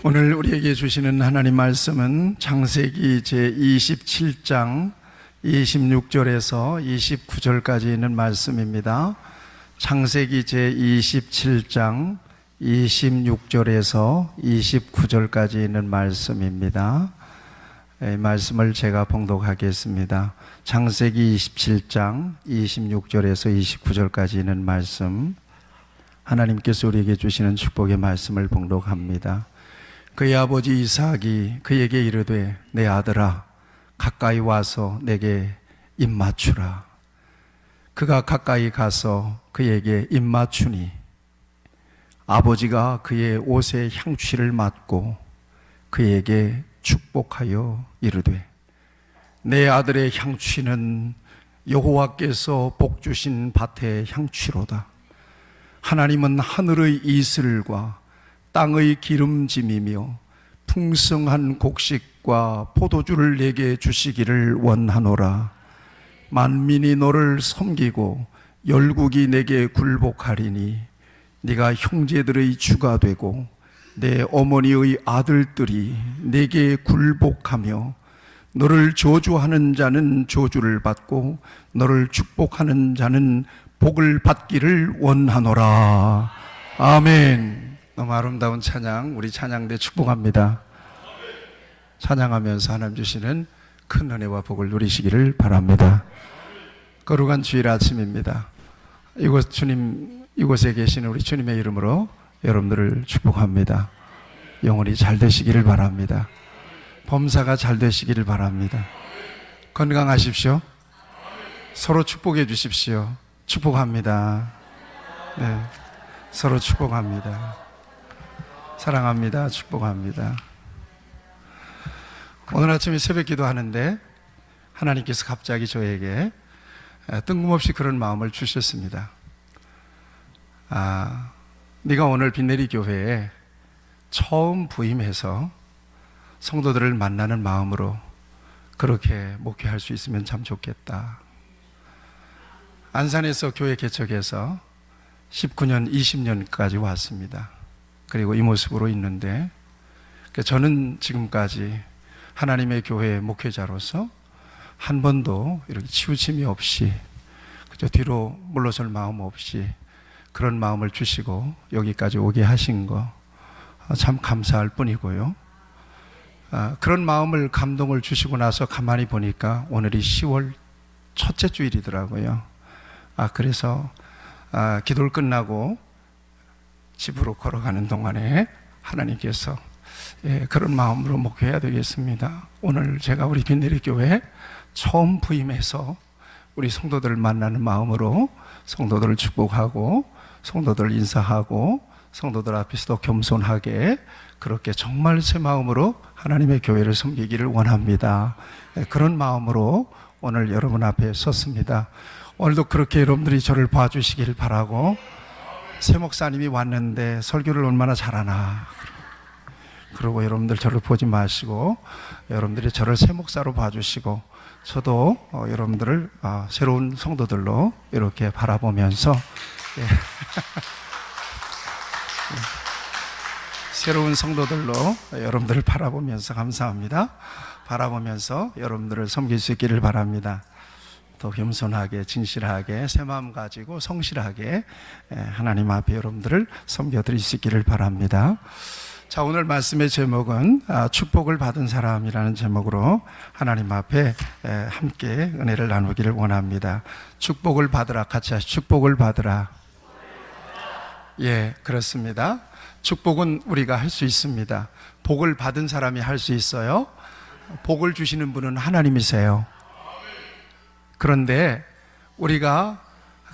오늘 우리에게 주시는 하나님 말씀은 창세기 제27장 26절에서 29절까지 있는 말씀입니다. 창세기 제27장 26절에서 29절까지 있는 말씀입니다. 이 말씀을 제가 봉독하겠습니다. 창세기 27장 26절에서 29절까지 있는 말씀, 하나님께서 우리에게 주시는 축복의 말씀을 봉독합니다. 그의 아버지 이삭이 그에게 이르되 내 아들아 가까이 와서 내게 입 맞추라. 그가 가까이 가서 그에게 입 맞추니 아버지가 그의 옷에 향취를 맡고 그에게 축복하여 이르되 내 아들의 향취는 여호와께서 복 주신 밭의 향취로다. 하나님은 하늘의 이슬과 땅의 기름짐이며 풍성한 곡식과 포도주를 내게 주시기를 원하노라. 만민이 너를 섬기고 열국이 내게 굴복하리니 네가 형제들의 주가 되고 내 어머니의 아들들이 내게 굴복하며 너를 저주하는 자는 저주를 받고 너를 축복하는 자는 복을 받기를 원하노라. 아멘. 너무 아름다운 찬양, 우리 찬양대 축복합니다. 찬양하면서 하나님 주시는 큰 은혜와 복을 누리시기를 바랍니다. 거룩한 주일 아침입니다. 이곳에 계시는 우리 주님의 이름으로 여러분들을 축복합니다. 영혼이 잘 되시기를 바랍니다. 범사가 잘 되시기를 바랍니다. 건강하십시오. 서로 축복해 주십시오. 축복합니다. 네, 서로 축복합니다. 사랑합니다. 축복합니다. 오늘 아침에 새벽 기도하는데 하나님께서 갑자기 저에게 뜬금없이 그런 마음을 주셨습니다. 네가 오늘 빛내리 교회에 처음 부임해서 성도들을 만나는 마음으로 그렇게 목회할 수 있으면 참 좋겠다. 안산에서 교회 개척해서 19년, 20년까지 왔습니다. 그리고 이 모습으로 있는데 저는 지금까지 하나님의 교회 목회자로서 한 번도 이렇게 치우침이 없이 그저 뒤로 물러설 마음 없이 그런 마음을 주시고 여기까지 오게 하신 거 참 감사할 뿐이고요. 그런 마음을 감동을 주시고 나서 가만히 보니까 오늘이 10월 첫째 주일이더라고요. 그래서 기도를 끝나고 집으로 걸어가는 동안에 하나님께서 그런 마음으로 목회해야 되겠습니다. 오늘 제가 우리 빛내리 교회 처음 부임해서 우리 성도들을 만나는 마음으로 성도들을 축복하고 성도들을 인사하고 성도들 앞에서도 겸손하게 그렇게 정말 새 마음으로 하나님의 교회를 섬기기를 원합니다. 그런 마음으로 오늘 여러분 앞에 섰습니다. 오늘도 그렇게 여러분들이 저를 봐주시길 바라고, 새 목사님이 왔는데 설교를 얼마나 잘하나, 그리고 여러분들 저를 보지 마시고 여러분들이 저를 새 목사로 봐주시고 저도 여러분들을 새로운 성도들로 이렇게 바라보면서 새로운 성도들로 여러분들을 바라보면서 감사합니다. 바라보면서 여러분들을 섬길 수 있기를 바랍니다. 더 겸손하게, 진실하게, 새 마음 가지고 성실하게 하나님 앞에 여러분들을 섬겨드릴 수 있기를 바랍니다. 자, 오늘 말씀의 제목은 축복을 받은 사람이라는 제목으로 하나님 앞에 함께 은혜를 나누기를 원합니다. 축복을 받으라. 같이 하시죠. 축복을 받으라. 예, 그렇습니다. 축복은 우리가 할 수 있습니다. 복을 받은 사람이 할 수 있어요. 복을 주시는 분은 하나님이세요. 그런데 우리가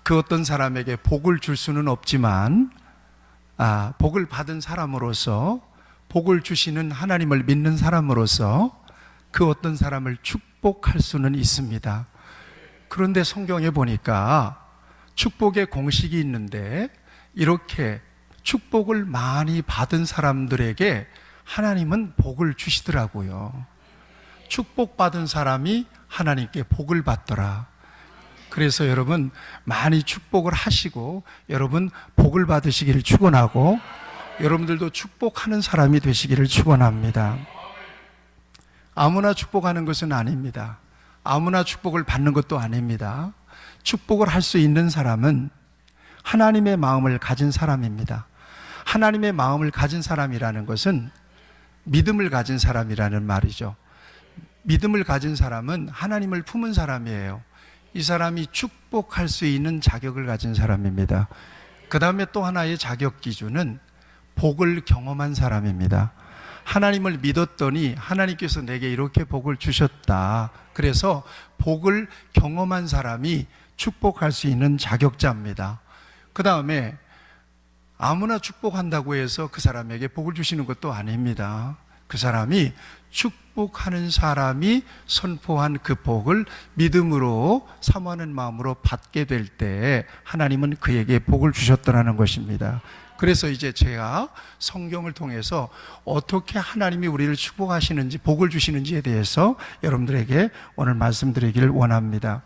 그 어떤 사람에게 복을 줄 수는 없지만 복을 받은 사람으로서, 복을 주시는 하나님을 믿는 사람으로서 그 어떤 사람을 축복할 수는 있습니다. 그런데 성경에 보니까 축복의 공식이 있는데 이렇게 축복을 많이 받은 사람들에게 하나님은 복을 주시더라고요. 축복받은 사람이 하나님께 복을 받더라. 그래서 여러분 많이 축복을 하시고 여러분 복을 받으시기를 축원하고 여러분들도 축복하는 사람이 되시기를 축원합니다. 아무나 축복하는 것은 아닙니다. 아무나 축복을 받는 것도 아닙니다. 축복을 할 수 있는 사람은 하나님의 마음을 가진 사람입니다. 하나님의 마음을 가진 사람이라는 것은 믿음을 가진 사람이라는 말이죠. 믿음을 가진 사람은 하나님을 품은 사람이에요. 이 사람이 축복할 수 있는 자격을 가진 사람입니다. 그 다음에 또 하나의 자격 기준은 복을 경험한 사람입니다. 하나님을 믿었더니 하나님께서 내게 이렇게 복을 주셨다. 그래서 복을 경험한 사람이 축복할 수 있는 자격자입니다. 그 다음에 아무나 축복한다고 해서 그 사람에게 복을 주시는 것도 아닙니다. 그 사람이 축복하는 사람이 선포한 그 복을 믿음으로 사모하는 마음으로 받게 될 때 하나님은 그에게 복을 주셨더라는 것입니다. 그래서 이제 제가 성경을 통해서 어떻게 하나님이 우리를 축복하시는지, 복을 주시는지에 대해서 여러분들에게 오늘 말씀드리기를 원합니다.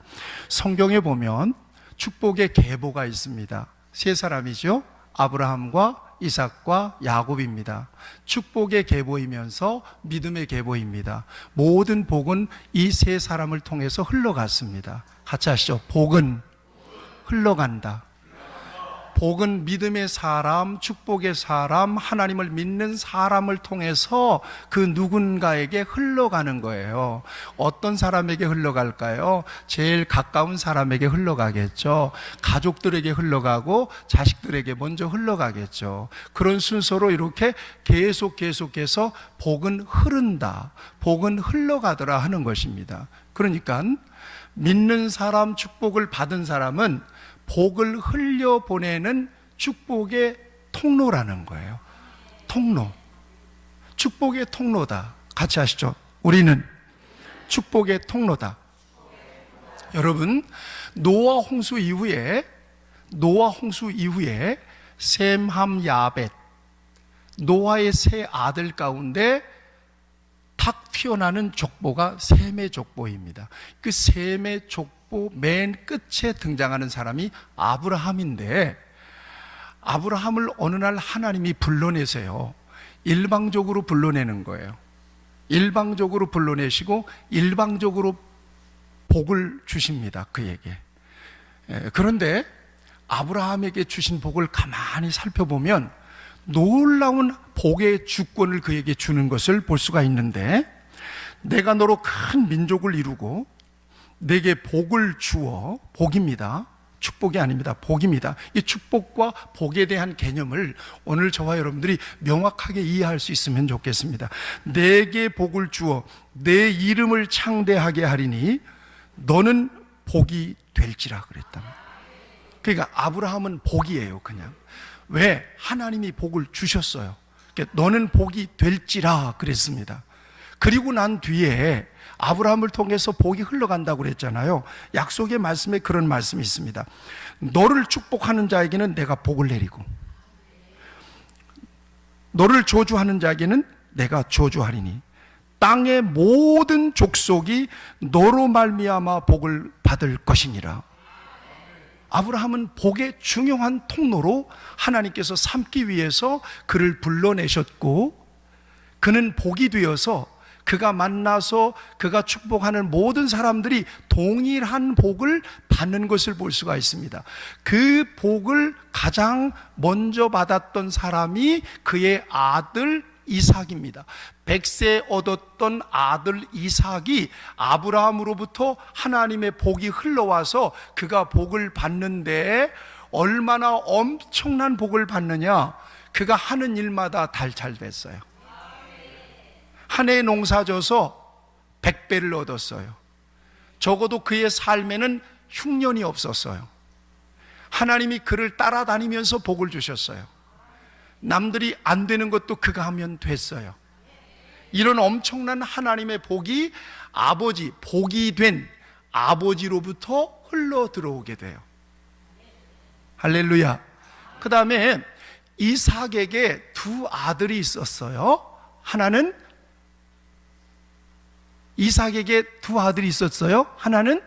성경에 보면 축복의 계보가 있습니다. 세 사람이죠. 아브라함과 이삭과 야곱입니다. 축복의 계보이면서 믿음의 계보입니다. 모든 복은 이 세 사람을 통해서 흘러갔습니다. 같이 하시죠. 복은 흘러간다. 복은 믿음의 사람, 축복의 사람, 하나님을 믿는 사람을 통해서 그 누군가에게 흘러가는 거예요. 어떤 사람에게 흘러갈까요? 제일 가까운 사람에게 흘러가겠죠. 가족들에게 흘러가고 자식들에게 먼저 흘러가겠죠. 그런 순서로 이렇게 계속해서 복은 흐른다, 복은 흘러가더라 하는 것입니다. 그러니까 믿는 사람, 축복을 받은 사람은 복을 흘려보내는 축복의 통로라는 거예요. 통로. 축복의 통로다. 같이 하시죠. 우리는 축복의 통로다. 여러분, 노아 홍수 이후에 셈, 함, 야벳, 노아의 세 아들 가운데 탁 튀어나는 족보가 셈의 족보입니다. 그 셈의 족보 맨 끝에 등장하는 사람이 아브라함인데, 아브라함을 어느 날 하나님이 불러내세요. 일방적으로 불러내는 거예요. 일방적으로 불러내시고 일방적으로 복을 주십니다. 그에게. 그런데 아브라함에게 주신 복을 가만히 살펴보면 놀라운 복의 주권을 그에게 주는 것을 볼 수가 있는데, 내가 너로 큰 민족을 이루고 내게 복을 주어, 복입니다. 축복이 아닙니다. 복입니다. 이 축복과 복에 대한 개념을 오늘 저와 여러분들이 명확하게 이해할 수 있으면 좋겠습니다. 내게 복을 주어 내 이름을 창대하게 하리니 너는 복이 될지라 그랬답니다. 그러니까 아브라함은 복이에요. 그냥. 왜? 하나님이 복을 주셨어요. 그러니까 너는 복이 될지라 그랬습니다. 그리고 난 뒤에 아브라함을 통해서 복이 흘러간다고 그랬잖아요. 약속의 말씀에 그런 말씀이 있습니다. 너를 축복하는 자에게는 내가 복을 내리고 너를 저주하는 자에게는 내가 저주하리니 땅의 모든 족속이 너로 말미암아 복을 받을 것이니라. 아브라함은 복의 중요한 통로로 하나님께서 삼기 위해서 그를 불러내셨고, 그는 복이 되어서 그가 만나서 그가 축복하는 모든 사람들이 동일한 복을 받는 것을 볼 수가 있습니다. 그 복을 가장 먼저 받았던 사람이 그의 아들 이삭입니다. 100세 얻었던 아들 이삭이 아브라함으로부터 하나님의 복이 흘러와서 그가 복을 받는데 얼마나 엄청난 복을 받느냐. 그가 하는 일마다 다 잘 됐어요. 한 해 농사 져서 100배를 얻었어요. 적어도 그의 삶에는 흉년이 없었어요. 하나님이 그를 따라다니면서 복을 주셨어요. 남들이 안 되는 것도 그가 하면 됐어요. 이런 엄청난 하나님의 복이 복이 된 아버지로부터 흘러 들어오게 돼요. 할렐루야. 그 다음에 이삭에게 두 아들이 있었어요. 이삭에게 두 아들이 있었어요. 하나는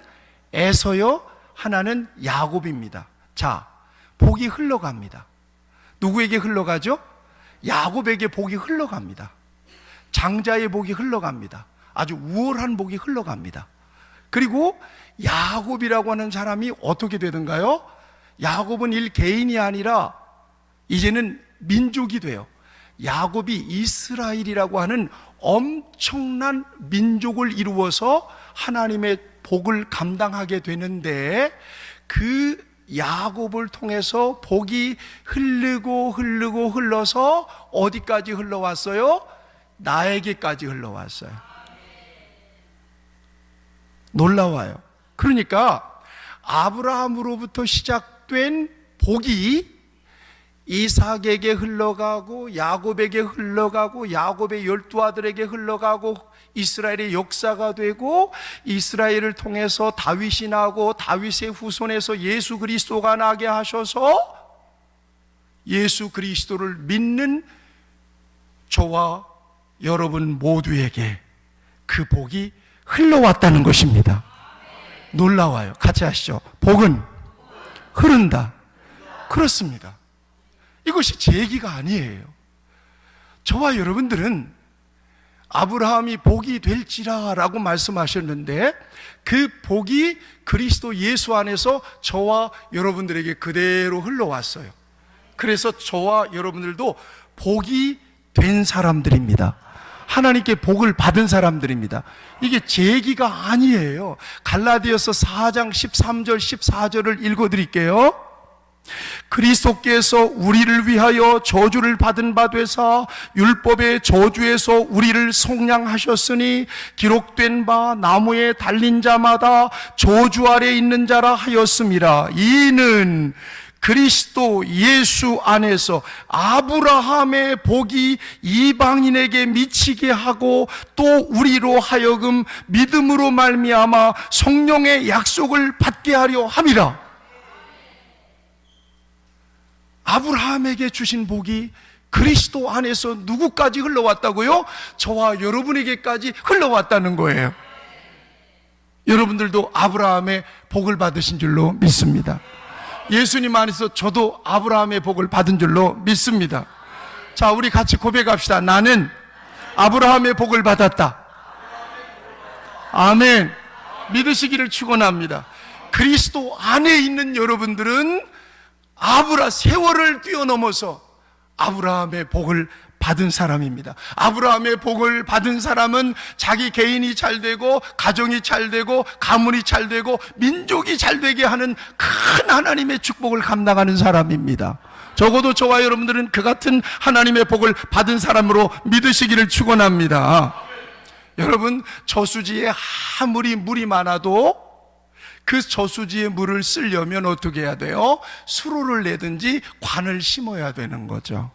에서요, 하나는 야곱입니다. 자, 복이 흘러갑니다. 누구에게 흘러가죠? 야곱에게 복이 흘러갑니다. 장자의 복이 흘러갑니다. 아주 우월한 복이 흘러갑니다. 그리고 야곱이라고 하는 사람이 어떻게 되던가요? 야곱은 개인이 아니라 이제는 민족이 돼요. 야곱이 이스라엘이라고 하는 엄청난 민족을 이루어서 하나님의 복을 감당하게 되는데, 그 야곱을 통해서 복이 흘러서 어디까지 흘러왔어요? 나에게까지 흘러왔어요. 놀라워요. 그러니까 아브라함으로부터 시작된 복이 이삭에게 흘러가고 야곱에게 흘러가고 야곱의 12아들에게 흘러가고 이스라엘의 역사가 되고, 이스라엘을 통해서 다윗이 나고 다윗의 후손에서 예수 그리스도가 나게 하셔서 예수 그리스도를 믿는 저와 여러분 모두에게 그 복이 흘러왔다는 것입니다. 놀라워요. 같이 하시죠. 복은 흐른다. 그렇습니다. 이것이 제 얘기가 아니에요. 저와 여러분들은 아브라함이 복이 될지라 라고 말씀하셨는데, 그 복이 그리스도 예수 안에서 저와 여러분들에게 그대로 흘러왔어요. 그래서 저와 여러분들도 복이 된 사람들입니다. 하나님께 복을 받은 사람들입니다. 이게 제 얘기가 아니에요. 갈라디아서 4장 13절 14절을 읽어드릴게요. 그리스도께서 우리를 위하여 저주를 받은 바 되사 율법의 저주에서 우리를 속량하셨으니, 기록된 바 나무에 달린 자마다 저주 아래 있는 자라 하였음이라. 이는 그리스도 예수 안에서 아브라함의 복이 이방인에게 미치게 하고, 또 우리로 하여금 믿음으로 말미암아 성령의 약속을 받게 하려 함이라. 아브라함에게 주신 복이 그리스도 안에서 누구까지 흘러왔다고요? 저와 여러분에게까지 흘러왔다는 거예요. 여러분들도 아브라함의 복을 받으신 줄로 믿습니다. 예수님 안에서 저도 아브라함의 복을 받은 줄로 믿습니다. 자, 우리 같이 고백합시다. 나는 아브라함의 복을 받았다. 아멘. 믿으시기를 축원합니다. 그리스도 안에 있는 여러분들은 세월을 뛰어넘어서 아브라함의 복을 받은 사람입니다. 아브라함의 복을 받은 사람은 자기 개인이 잘 되고, 가정이 잘 되고, 가문이 잘 되고, 민족이 잘 되게 하는 큰 하나님의 축복을 감당하는 사람입니다. 적어도 저와 여러분들은 그 같은 하나님의 복을 받은 사람으로 믿으시기를 축원합니다. 여러분, 저수지에 아무리 물이 많아도 그 저수지에 물을 쓰려면 어떻게 해야 돼요? 수로를 내든지 관을 심어야 되는 거죠.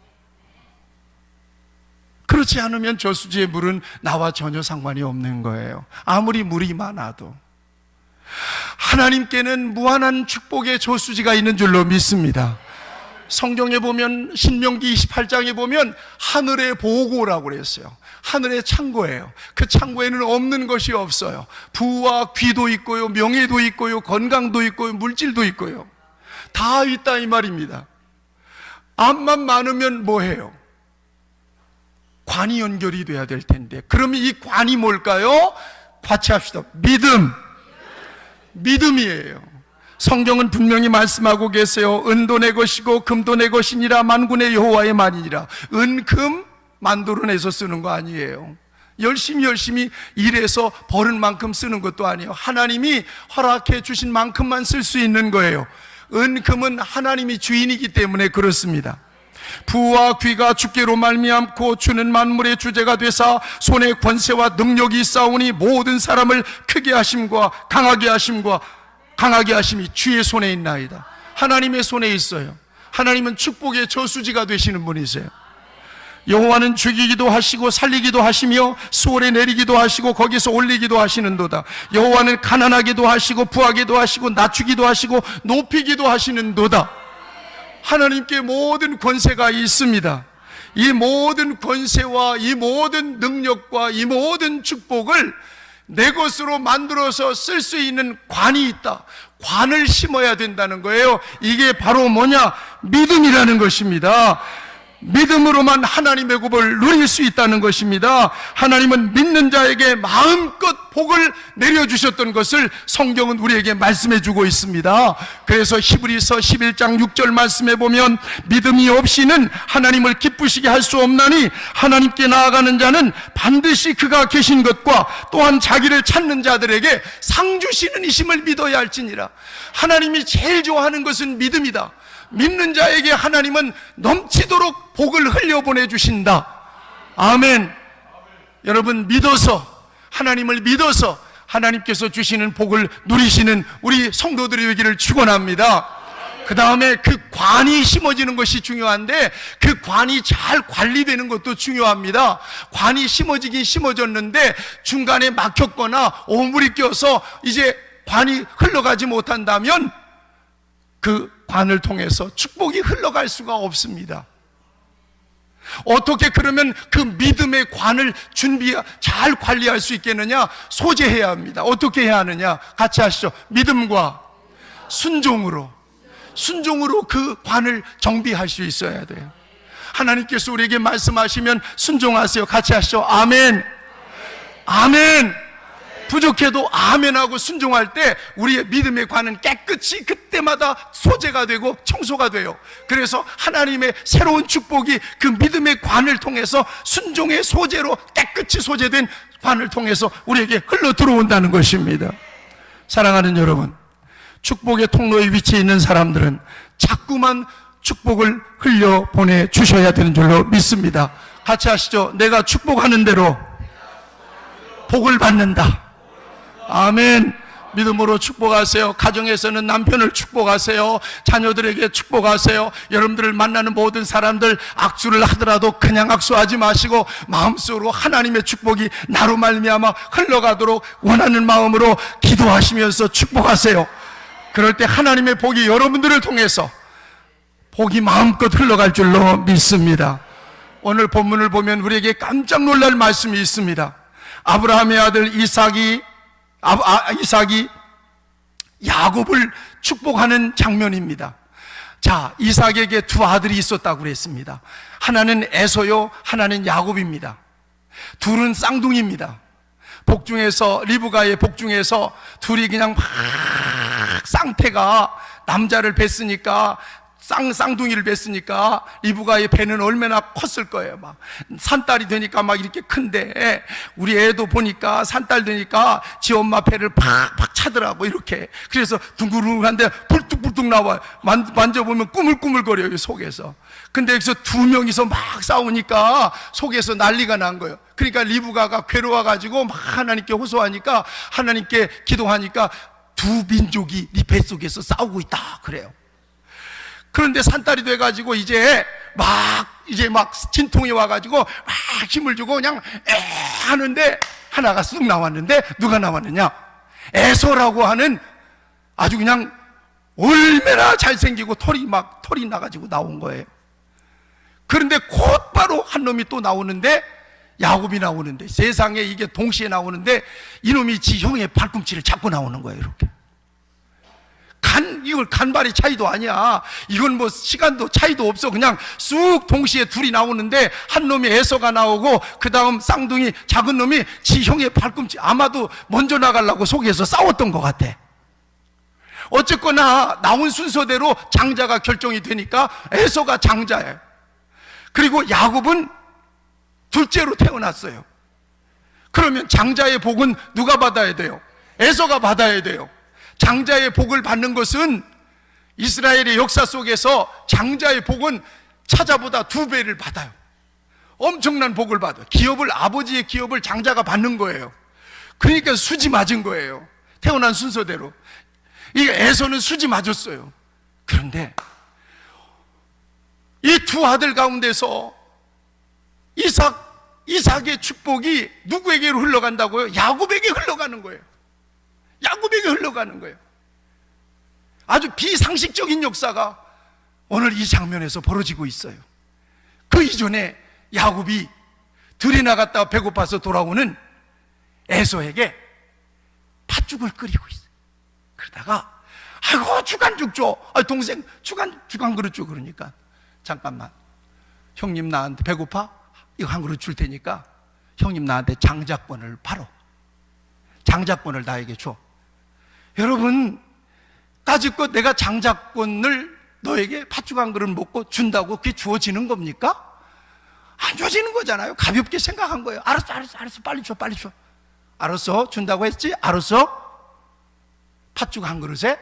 그렇지 않으면 저수지의 물은 나와 전혀 상관이 없는 거예요. 아무리 물이 많아도. 하나님께는 무한한 축복의 저수지가 있는 줄로 믿습니다. 성경에 보면, 신명기 28장에 보면 하늘의 보고라고 그랬어요. 하늘의 창고예요. 그 창고에는 없는 것이 없어요. 부와 귀도 있고요, 명예도 있고요, 건강도 있고요, 물질도 있고요. 다 있다 이 말입니다. 암만 많으면 뭐해요? 관이 연결이 돼야 될 텐데, 그러면 이 관이 뭘까요? 같이 합시다. 믿음이에요. 성경은 분명히 말씀하고 계세요. 은도 내 것이고 금도 내 것이니라. 만군의 여호와의 말이니라. 은, 금 만들어내서 쓰는 거 아니에요. 열심히 일해서 버는 만큼 쓰는 것도 아니에요. 하나님이 허락해 주신 만큼만 쓸 수 있는 거예요. 은, 금은 하나님이 주인이기 때문에 그렇습니다. 부와 귀가 주께로 말미암고 주는 만물의 주제가 되사 손에 권세와 능력이 있사오니, 모든 사람을 크게 하심과 강하게 하심이 주의 손에 있나이다. 하나님의 손에 있어요. 하나님은 축복의 저수지가 되시는 분이세요. 여호와는 죽이기도 하시고 살리기도 하시며 수월에 내리기도 하시고 거기서 올리기도 하시는도다. 여호와는 가난하게도 하시고 부하게도 하시고 낮추기도 하시고 높이기도 하시는도다. 하나님께 모든 권세가 있습니다. 이 모든 권세와 이 모든 능력과 이 모든 축복을 내 것으로 만들어서 쓸 수 있는 관이 있다. 관을 심어야 된다는 거예요. 이게 바로 뭐냐? 믿음이라는 것입니다. 믿음으로만 하나님의 복을 누릴 수 있다는 것입니다. 하나님은 믿는 자에게 마음껏 복을 내려주셨던 것을 성경은 우리에게 말씀해 주고 있습니다. 그래서 히브리서 11장 6절 말씀에 보면 믿음이 없이는 하나님을 기쁘시게 할 수 없나니 하나님께 나아가는 자는 반드시 그가 계신 것과 또한 자기를 찾는 자들에게 상 주시는 이심을 믿어야 할지니라. 하나님이 제일 좋아하는 것은 믿음이다. 믿는 자에게 하나님은 넘치도록 복을 흘려보내 주신다. 아멘. 여러분, 믿어서, 하나님을 믿어서 하나님께서 주시는 복을 누리시는 우리 성도들이 되기를 축원합니다. 그 다음에 그 관이 심어지는 것이 중요한데 그 관이 잘 관리되는 것도 중요합니다. 관이 심어지긴 심어졌는데 중간에 막혔거나 오물이 껴서 이제 관이 흘러가지 못한다면 그 관을 통해서 축복이 흘러갈 수가 없습니다. 어떻게 그러면 그 믿음의 관을 잘 관리할 수 있겠느냐? 소재해야 합니다. 어떻게 해야 하느냐? 같이 하시죠. 믿음과 순종으로 그 관을 정비할 수 있어야 돼요. 하나님께서 우리에게 말씀하시면 순종하세요. 같이 하시죠. 아멘. 아멘. 부족해도 아멘하고 순종할 때 우리의 믿음의 관은 깨끗이 그때마다 소재가 되고 청소가 돼요. 그래서 하나님의 새로운 축복이 그 믿음의 관을 통해서 순종의 소재로 깨끗이 소재된 관을 통해서 우리에게 흘러 들어온다는 것입니다. 사랑하는 여러분, 축복의 통로에 위치해 있는 사람들은 자꾸만 축복을 흘려 보내주셔야 되는 줄로 믿습니다. 같이 하시죠. 내가 축복하는 대로 복을 받는다. 아멘. 믿음으로 축복하세요. 가정에서는 남편을 축복하세요. 자녀들에게 축복하세요. 여러분들을 만나는 모든 사람들 악수를 하더라도 그냥 악수하지 마시고 마음속으로 하나님의 축복이 나로 말미암아 흘러가도록 원하는 마음으로 기도하시면서 축복하세요. 그럴 때 하나님의 복이 여러분들을 통해서 복이 마음껏 흘러갈 줄로 믿습니다. 오늘 본문을 보면 우리에게 깜짝 놀랄 말씀이 있습니다. 아브라함의 아들 이삭이 야곱을 축복하는 장면입니다. 자, 이삭에게 두 아들이 있었다고 그랬습니다. 하나는 에서요, 하나는 야곱입니다. 둘은 쌍둥이입니다. 복중에서, 리브가의 복중에서 둘이 그냥 막 쌍태가 남자를 뵀으니까 쌍둥이를 뵀으니까 리브가의 배는 얼마나 컸을 거예요. 막 산딸이 되니까 막 이렇게 큰데 우리 애도 보니까 산딸 되니까 지 엄마 배를 팍팍 차더라고 이렇게. 그래서 둥그둥한데 불뚝불뚝 나와요. 만져보면 꾸물꾸물거려요 속에서. 근데 여기서 두 명이서 막 싸우니까 속에서 난리가 난 거예요. 그러니까 리브가가 괴로워가지고 막 하나님께 호소하니까 하나님께 기도하니까 두 민족이 네 뱃속에서 싸우고 있다 그래요. 그런데 산딸이 돼가지고 이제 막 진통이 와가지고 막 힘을 주고 그냥 하는데 하나가 쑥 나왔는데 누가 나왔느냐? 에서라고 하는 아주 그냥 얼마나 잘생기고 털이 나가지고 나온 거예요. 그런데 곧바로 한 놈이 또 나오는데 야곱이 나오는데 세상에 이게 동시에 나오는데 이놈이 지 형의 발꿈치를 잡고 나오는 거예요. 이렇게. 이걸 간발의 차이도 아니야. 이건 뭐 시간도 차이도 없어. 그냥 쑥 동시에 둘이 나오는데 한 놈이 에서가 나오고 그 다음 쌍둥이 작은 놈이 지 형의 발꿈치, 아마도 먼저 나가려고 속에서 싸웠던 것 같아. 어쨌거나 나온 순서대로 장자가 결정이 되니까 에서가 장자예요. 그리고 야곱은 둘째로 태어났어요. 그러면 장자의 복은 누가 받아야 돼요? 에서가 받아야 돼요. 장자의 복을 받는 것은 이스라엘의 역사 속에서 장자의 복은 차자보다 2배를 받아요. 엄청난 복을 받아요. 아버지의 기업을 장자가 받는 거예요. 그러니까 수지 맞은 거예요. 태어난 순서대로. 이 에서는 수지 맞았어요. 그런데 이 두 아들 가운데서 이삭의 축복이 누구에게로 흘러간다고요? 야곱에게 흘러가는 거예요. 야곱에게 흘러가는 거예요. 아주 비상식적인 역사가 오늘 이 장면에서 벌어지고 있어요. 그 이전에 야곱이 들이 나갔다 배고파서 돌아오는 에서에게 팥죽을 끓이고 있어요. 그러다가 아이고 주간죽 줘. 동생 주간 그릇 줘. 그러니까 잠깐만 형님 나한테 배고파? 이거 한 그릇 줄 테니까 형님 나한테 장자권을 팔어. 장자권을 나에게 줘. 여러분, 까짓것 내가 장자권을 너에게 팥죽 한 그릇 먹고 준다고 그게 주어지는 겁니까? 안 주어지는 거잖아요. 가볍게 생각한 거예요. 알았어, 빨리 줘. 알았어, 준다고 했지? 알았어. 팥죽 한 그릇에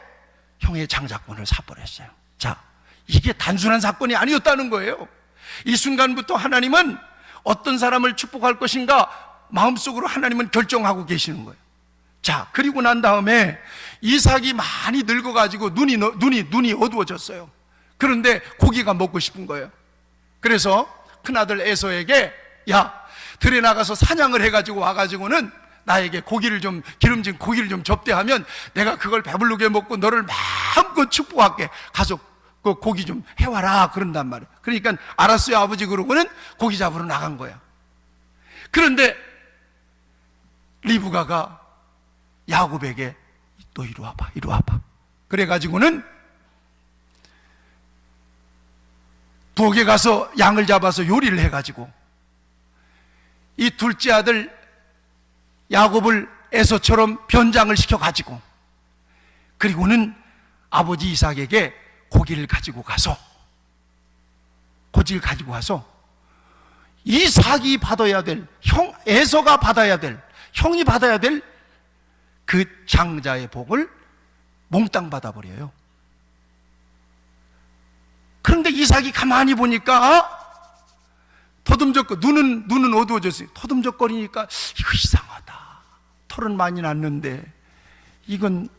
형의 장자권을 사버렸어요. 자, 이게 단순한 사건이 아니었다는 거예요. 이 순간부터 하나님은 어떤 사람을 축복할 것인가 마음속으로 하나님은 결정하고 계시는 거예요. 자, 그리고 난 다음에 이삭이 많이 늙어가지고 눈이 어두워졌어요. 그런데 고기가 먹고 싶은 거예요. 그래서 큰아들 에서에게, 야, 들에 나가서 사냥을 해가지고 와가지고는 나에게 기름진 고기를 좀 접대하면 내가 그걸 배부르게 먹고 너를 마음껏 축복할게. 가서 그 고기 좀 해와라. 그런단 말이에요. 그러니까 알았어요 아버지. 그러고는 고기 잡으러 나간 거야. 그런데 리브가가 야곱에게 너 이리 와봐. 그래가지고는 부엌에 가서 양을 잡아서 요리를 해가지고 이 둘째 아들 야곱을 에서처럼 변장을 시켜가지고 그리고는 아버지 이삭에게 고기를 가지고 가서 이삭이 받아야 될, 에서가 받아야 될, 형이 받아야 될 그 장자의 복을 몽땅 받아버려요. 그런데 이삭이 가만히 보니까 눈은 어두워졌어요. 터듬적거리니까 이거 이상하다. 털은 많이 났는데 이건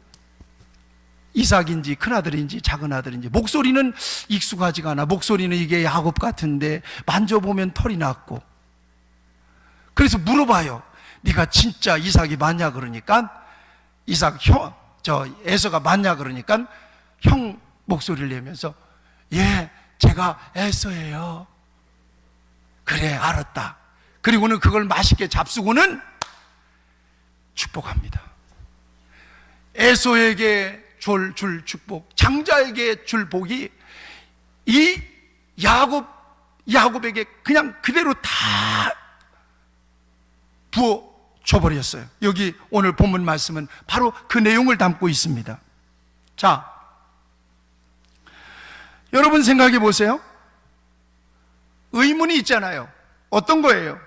이삭인지 큰아들인지 작은아들인지 목소리는 익숙하지가 않아. 목소리는 이게 야곱 같은데 만져보면 털이 났고. 그래서 물어봐요. 네가 진짜 이삭이 맞냐? 그러니까 에서가 맞냐? 그러니까 형 목소리를 내면서 예, 제가 에서예요. 그래, 알았다. 그리고는 그걸 맛있게 잡수고는 축복합니다. 에서에게 줄 축복, 장자에게 줄 복이 이 야곱에게 그냥 그대로 다 부어 줘버렸어요. 여기 오늘 본문 말씀은 바로 그 내용을 담고 있습니다. 자, 여러분 생각해 보세요. 의문이 있잖아요. 어떤 거예요?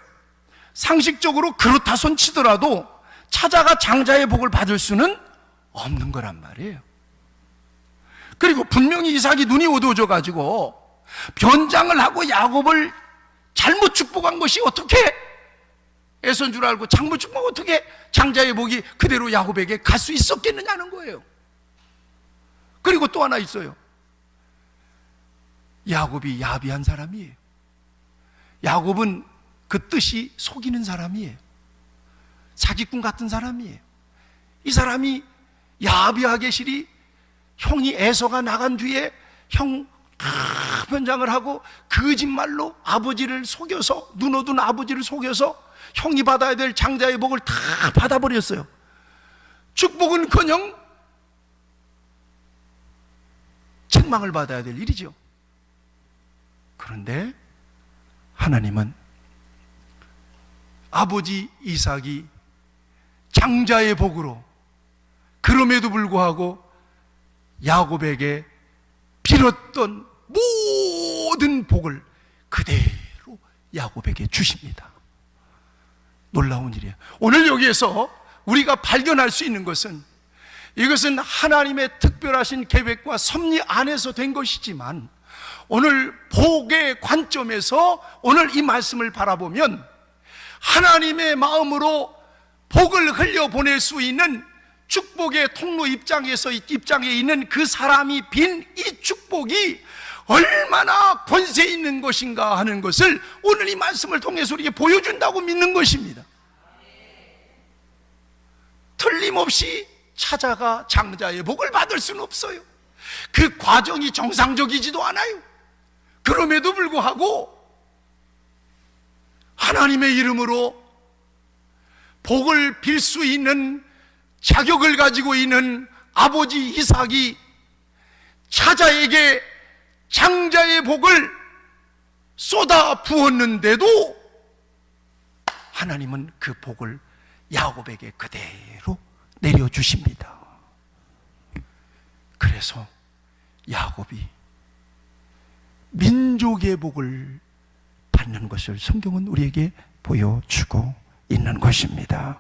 상식적으로 그렇다 손 치더라도 찾아가 장자의 복을 받을 수는 없는 거란 말이에요. 그리고 분명히 이삭이 눈이 어두워져 가지고 변장을 하고 야곱을 잘못 축복한 것이 어떻게 에서인 줄 알고 잘못 축복하면 어떻게 장자의 복이 그대로 야곱에게 갈 수 있었겠느냐는 거예요. 그리고 또 하나 있어요. 야곱이 야비한 사람이에요. 야곱은 그 뜻이 속이는 사람이에요. 사기꾼 같은 사람이에요. 이 사람이 야비하게 실이 형이 에서가 나간 뒤에 형 변장을 하고 거짓말로 아버지를 속여서, 눈 어두운 아버지를 속여서 형이 받아야 될 장자의 복을 다 받아버렸어요. 축복은커녕 책망을 받아야 될 일이죠. 그런데 하나님은 아버지 이삭이 장자의 복으로 그럼에도 불구하고 야곱에게 빌었던 모든 복을 그대로 야곱에게 주십니다. 놀라운 일이에요. 오늘 여기에서 우리가 발견할 수 있는 것은 이것은 하나님의 특별하신 계획과 섭리 안에서 된 것이지만 오늘 복의 관점에서 오늘 이 말씀을 바라보면 하나님의 마음으로 복을 흘려보낼 수 있는 축복의 통로 입장에 있는 그 사람이 빈 이 축복이 얼마나 권세 있는 것인가 하는 것을 오늘 이 말씀을 통해서 우리에게 보여준다고 믿는 것입니다. 틀림없이 찾아가 장자의 복을 받을 수는 없어요. 그 과정이 정상적이지도 않아요. 그럼에도 불구하고 하나님의 이름으로 복을 빌 수 있는 자격을 가지고 있는 아버지 이삭이 차자에게 장자의 복을 쏟아 부었는데도 하나님은 그 복을 야곱에게 그대로 내려주십니다. 그래서 야곱이 민족의 복을 받는 것을 성경은 우리에게 보여주고 있는 것입니다.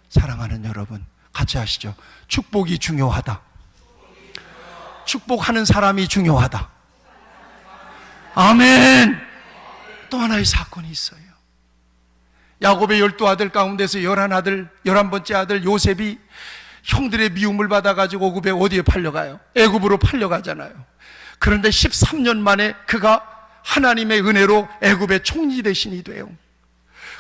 사랑하는 여러분, 같이 하시죠. 축복이 중요하다. 축복하는 사람이 중요하다. 아멘. 또 하나의 사건이 있어요. 야곱의 12아들 가운데서 11번째 아들 요셉이 형들의 미움을 받아가지고 애굽에 어디에 팔려가요? 애굽으로 팔려가잖아요. 그런데 13년 만에 그가 하나님의 은혜로 애굽의 총리 대신이 돼요.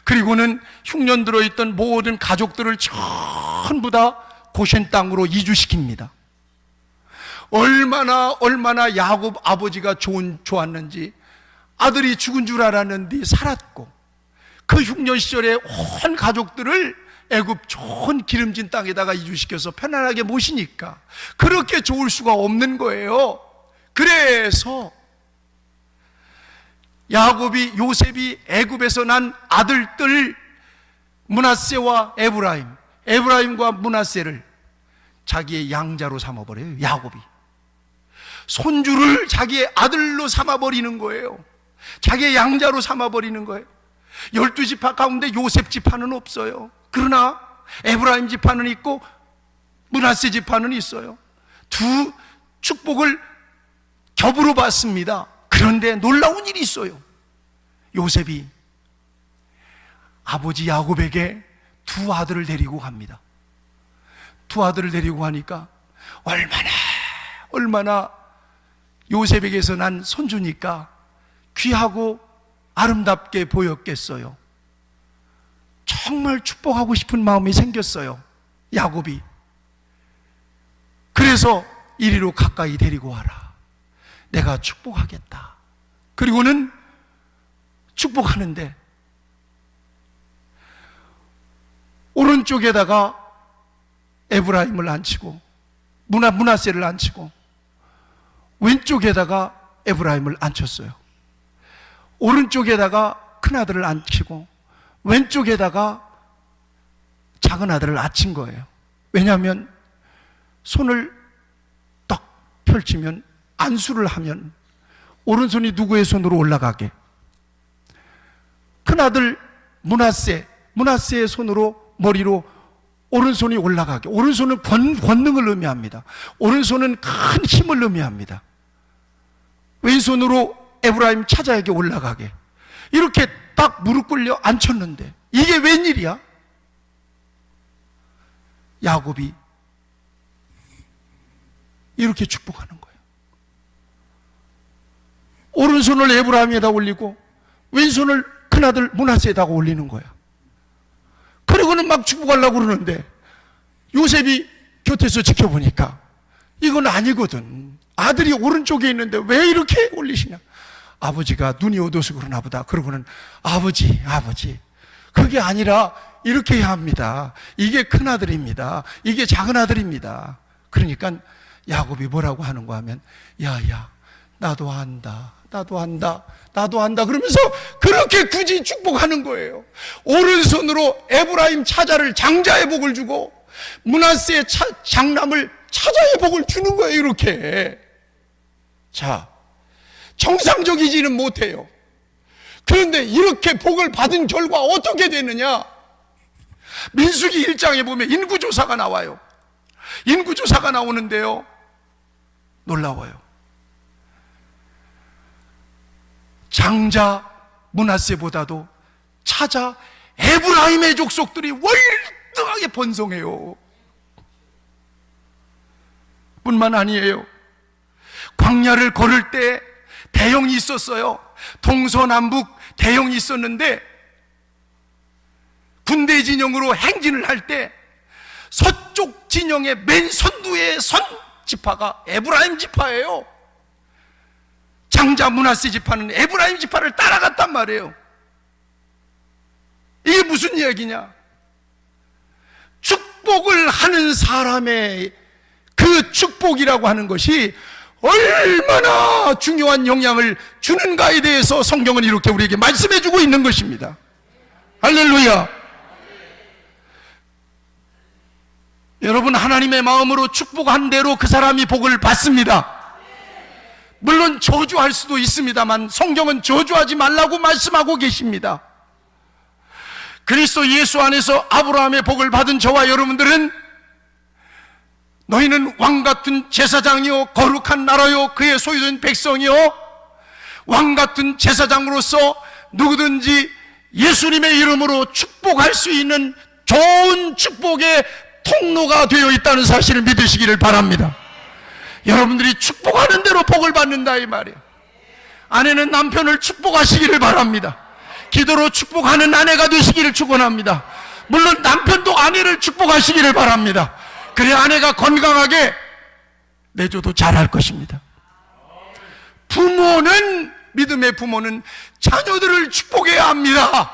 그리고는 흉년 들어있던 모든 가족들을 전부 다 고센 땅으로 이주시킵니다. 얼마나 야곱 아버지가 좋았는지, 아들이 죽은 줄 알았는데 살았고, 그 흉년 시절에 온 가족들을 애굽 좋은 기름진 땅에다가 이주시켜서 편안하게 모시니까 그렇게 좋을 수가 없는 거예요. 그래서 요셉이 애굽에서 난 아들들 므낫세와 에브라임과 므낫세를 자기의 양자로 삼아버려요. 야곱이 손주를 자기의 아들로 삼아버리는 거예요. 자기의 양자로 삼아버리는 거예요. 12지파 가운데 요셉 지파는 없어요. 그러나 에브라임 지파는 있고 므낫세 지파는 있어요. 두 축복을 겹으로 받습니다. 그런데 놀라운 일이 있어요. 요셉이 아버지 야곱에게 두 아들을 데리고 갑니다. 두 아들을 데리고 가니까 얼마나 요셉에게서 난 손주니까 귀하고 아름답게 보였겠어요. 정말 축복하고 싶은 마음이 생겼어요, 야곱이. 그래서 이리로 가까이 데리고 와라. 내가 축복하겠다. 그리고는 축복하는데 오른쪽에다가 에브라임을 앉히고 므낫세를 앉히고 왼쪽에다가 에브라임을 앉혔어요. 오른쪽에다가 큰아들을 앉히고 왼쪽에다가 작은아들을 앉힌 거예요. 왜냐하면 손을 딱 펼치면, 안수를 하면 오른손이 누구의 손으로 올라가게? 큰아들 므낫세의 손으로, 머리로 오른손이 올라가게. 오른손은 권능을 의미합니다. 오른손은 큰 힘을 의미합니다. 왼손으로 에브라임 차자에게 올라가게. 이렇게 딱 무릎 꿇려 앉혔는데 이게 웬일이야? 야곱이 이렇게 축복하는 거예요. 오른손을 에브라임에다 올리고 왼손을 큰아들 므낫세에다가 올리는 거야. 그리고는 막 축복하려고 그러는데 요셉이 곁에서 지켜보니까 이건 아니거든. 아들이 오른쪽에 있는데 왜 이렇게 올리시냐? 아버지가 눈이 어두워서 그러나 보다. 그러고는 아버지 그게 아니라 이렇게 해야 합니다. 이게 큰아들입니다. 이게 작은아들입니다. 그러니까 야곱이 뭐라고 하는가 하면 야야 나도 안다 그러면서 그렇게 굳이 축복하는 거예요. 오른손으로 에브라임 차자를 장자의 복을 주고 므낫세의 장남을 차자의 복을 주는 거예요. 이렇게. 자, 정상적이지는 못해요. 그런데 이렇게 복을 받은 결과 어떻게 되느냐? 민수기 1장에 보면 인구조사가 나와요. 인구조사가 나오는데요, 놀라워요. 장자 므낫세보다도 차자 에브라임의 족속들이 월등하게 번성해요. 뿐만 아니에요. 광야를 걸을 때 대형이 있었어요. 동서남북 대형이 있었는데 군대 진영으로 행진을 할 때 서쪽 진영의 맨 선두에 선 지파가 에브라임 지파예요. 장자 므낫세 지파는 에브라임 지파를 따라갔단 말이에요. 이게 무슨 이야기냐? 축복을 하는 사람의 그 축복이라고 하는 것이 얼마나 중요한 영향을 주는가에 대해서 성경은 이렇게 우리에게 말씀해주고 있는 것입니다. 할렐루야. 여러분, 하나님의 마음으로 축복한 대로 그 사람이 복을 받습니다. 물론 저주할 수도 있습니다만 성경은 저주하지 말라고 말씀하고 계십니다. 그리스도 예수 안에서 아브라함의 복을 받은 저와 여러분들은 너희는 왕같은 제사장이요 거룩한 나라요 그의 소유된 백성이요, 왕같은 제사장으로서 누구든지 예수님의 이름으로 축복할 수 있는 좋은 축복의 통로가 되어 있다는 사실을 믿으시기를 바랍니다. 여러분들이 축복하는 대로 복을 받는다 이 말이에요. 아내는 남편을 축복하시기를 바랍니다. 기도로 축복하는 아내가 되시기를 축원합니다. 물론 남편도 아내를 축복하시기를 바랍니다. 그래야 아내가 건강하게 내조도 잘할 것입니다. 부모는, 믿음의 부모는 자녀들을 축복해야 합니다.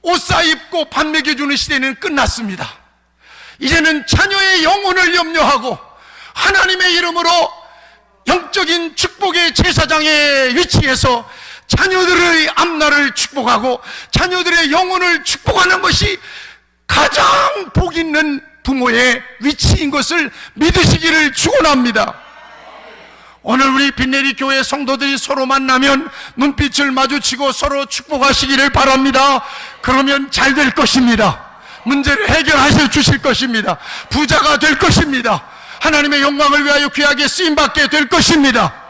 옷 사입고 밥 먹여주는 시대는 끝났습니다. 이제는 자녀의 영혼을 염려하고 하나님의 이름으로 영적인 축복의 제사장의 위치에서 자녀들의 앞날을 축복하고 자녀들의 영혼을 축복하는 것이 가장 복 있는 부모의 위치인 것을 믿으시기를 축원합니다. 오늘 우리 빈내리 교회 성도들이 서로 만나면 눈빛을 마주치고 서로 축복하시기를 바랍니다. 그러면 잘 될 것입니다. 문제를 해결하셔 주실 것입니다. 부자가 될 것입니다. 하나님의 영광을 위하여 귀하게 쓰임받게 될 것입니다.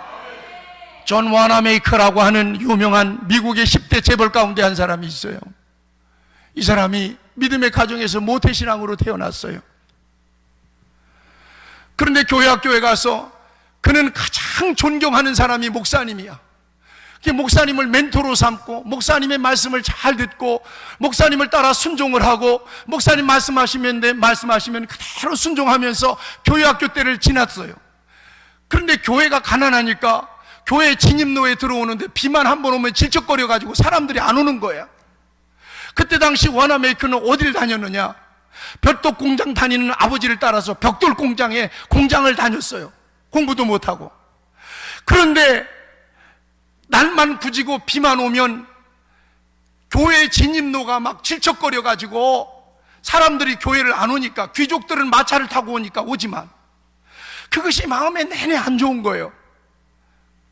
존 와나메이커라고 하는 유명한 미국의 10대 재벌 가운데 한 사람이 있어요. 이 사람이 믿음의 가정에서 모태신앙으로 태어났어요. 그런데 교회에 가서 그는 가장 존경하는 사람이 목사님이야. 목사님을 멘토로 삼고 목사님의 말씀을 잘 듣고 목사님을 따라 순종을 하고 목사님 말씀하시면 그대로 순종하면서 교회학교 때를 지났어요. 그런데 교회가 가난하니까 교회 진입로에 들어오는데 비만 한 번 오면 질척거려가지고 사람들이 안 오는 거야. 그때 당시 와나메이커는 어디를 다녔느냐, 벽돌 공장 다니는 아버지를 따라서 벽돌 공장에 공장을 다녔어요. 공부도 못하고. 그런데 날만 굳이고 비만 오면 교회 진입로가 막 질척거려가지고 사람들이 교회를 안 오니까, 귀족들은 마차를 타고 오니까 오지만 그것이 마음에 내내 안 좋은 거예요.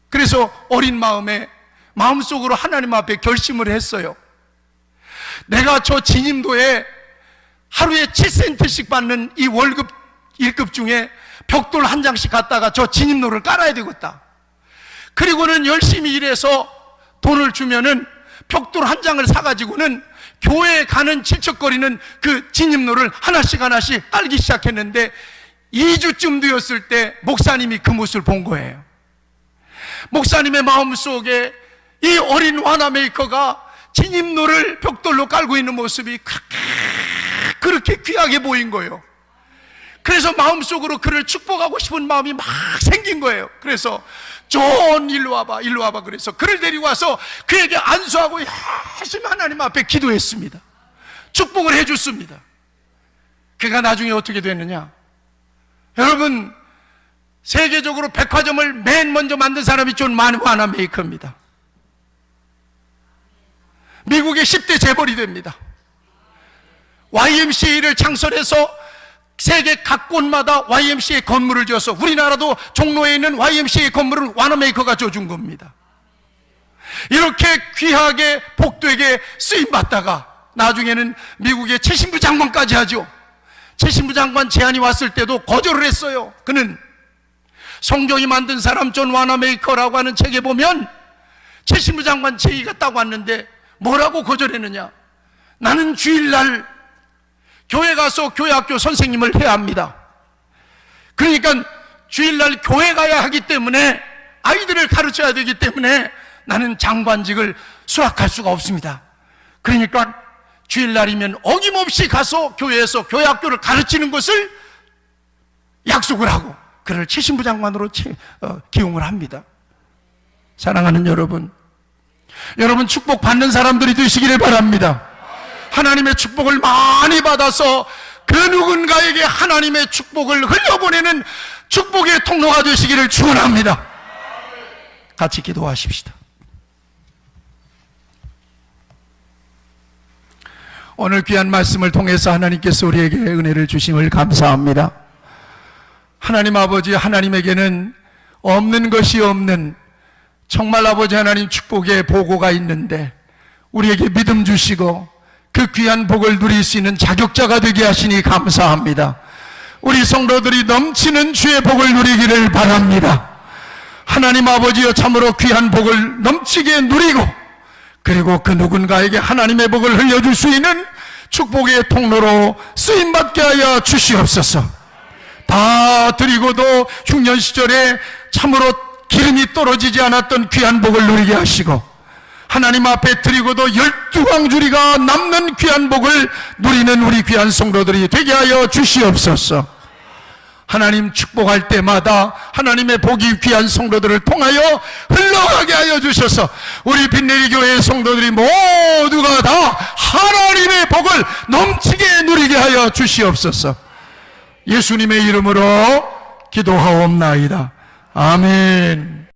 그래서 어린 마음속으로 하나님 앞에 결심을 했어요. 내가 저 진입로에 하루에 7센트씩 받는 이 월급 1급 중에 벽돌 한 장씩 갖다가 저 진입로를 깔아야 되겠다. 그리고는 열심히 일해서 돈을 주면은 벽돌 한 장을 사가지고는 교회에 가는 질척거리는 그 진입로를 하나씩 깔기 시작했는데 2주쯤 되었을 때 목사님이 그 모습을 본 거예요. 목사님의 마음속에 이 어린 와나메이커가 진입로를 벽돌로 깔고 있는 모습이 그렇게 귀하게 보인 거예요. 그래서 마음속으로 그를 축복하고 싶은 마음이 막 생긴 거예요. 그래서 존 일로 와봐 그래서 그를 데리고 와서 그에게 안수하고 열심히 하나님 앞에 기도했습니다. 축복을 해줬습니다. 그가 나중에 어떻게 됐느냐, 여러분, 세계적으로 백화점을 맨 먼저 만든 사람이 존 와나메이커입니다. 미국의 10대 재벌이 됩니다. YMCA를 창설해서 세계 각 곳마다 YMCA 건물을 지어서 우리나라도 종로에 있는 YMCA 건물을 와나메이커가 줘준 겁니다. 이렇게 귀하게 복되게 쓰임받다가 나중에는 미국의 최신부 장관까지 하죠. 최신부 장관 제안이 왔을 때도 거절을 했어요. 그는 성경이 만든 사람 존 와나메이커라고 하는 책에 보면 최신부 장관 제의가 딱 왔는데 뭐라고 거절했느냐, 나는 주일날 교회 가서 교회학교 선생님을 해야 합니다. 그러니까 주일날 교회 가야 하기 때문에, 아이들을 가르쳐야 되기 때문에 나는 장관직을 수락할 수가 없습니다. 그러니까 주일날이면 어김없이 가서 교회에서 교회학교를 가르치는 것을 약속을 하고 그를 최신부 장관으로 기용을 합니다. 사랑하는 여러분 축복 받는 사람들이 되시기를 바랍니다. 하나님의 축복을 많이 받아서 그 누군가에게 하나님의 축복을 흘려보내는 축복의 통로가 되시기를 축원합니다. 같이 기도하십시다. 오늘 귀한 말씀을 통해서 하나님께서 우리에게 은혜를 주심을 감사합니다. 하나님 아버지, 하나님에게는 없는 것이 없는 정말 아버지 하나님 축복의 보고가 있는데 우리에게 믿음 주시고 그 귀한 복을 누릴 수 있는 자격자가 되게 하시니 감사합니다. 우리 성도들이 넘치는 주의 복을 누리기를 바랍니다. 하나님 아버지여, 참으로 귀한 복을 넘치게 누리고 그리고 그 누군가에게 하나님의 복을 흘려줄 수 있는 축복의 통로로 쓰임받게 하여 주시옵소서. 다 드리고도 흉년 시절에 참으로 기름이 떨어지지 않았던 귀한 복을 누리게 하시고 하나님 앞에 드리고도 12광주리가 남는 귀한 복을 누리는 우리 귀한 성도들이 되게 하여 주시옵소서. 하나님 축복할 때마다 하나님의 복이 귀한 성도들을 통하여 흘러가게 하여 주셔서 우리 빛내리 교회의 성도들이 모두가 다 하나님의 복을 넘치게 누리게 하여 주시옵소서. 예수님의 이름으로 기도하옵나이다. 아멘.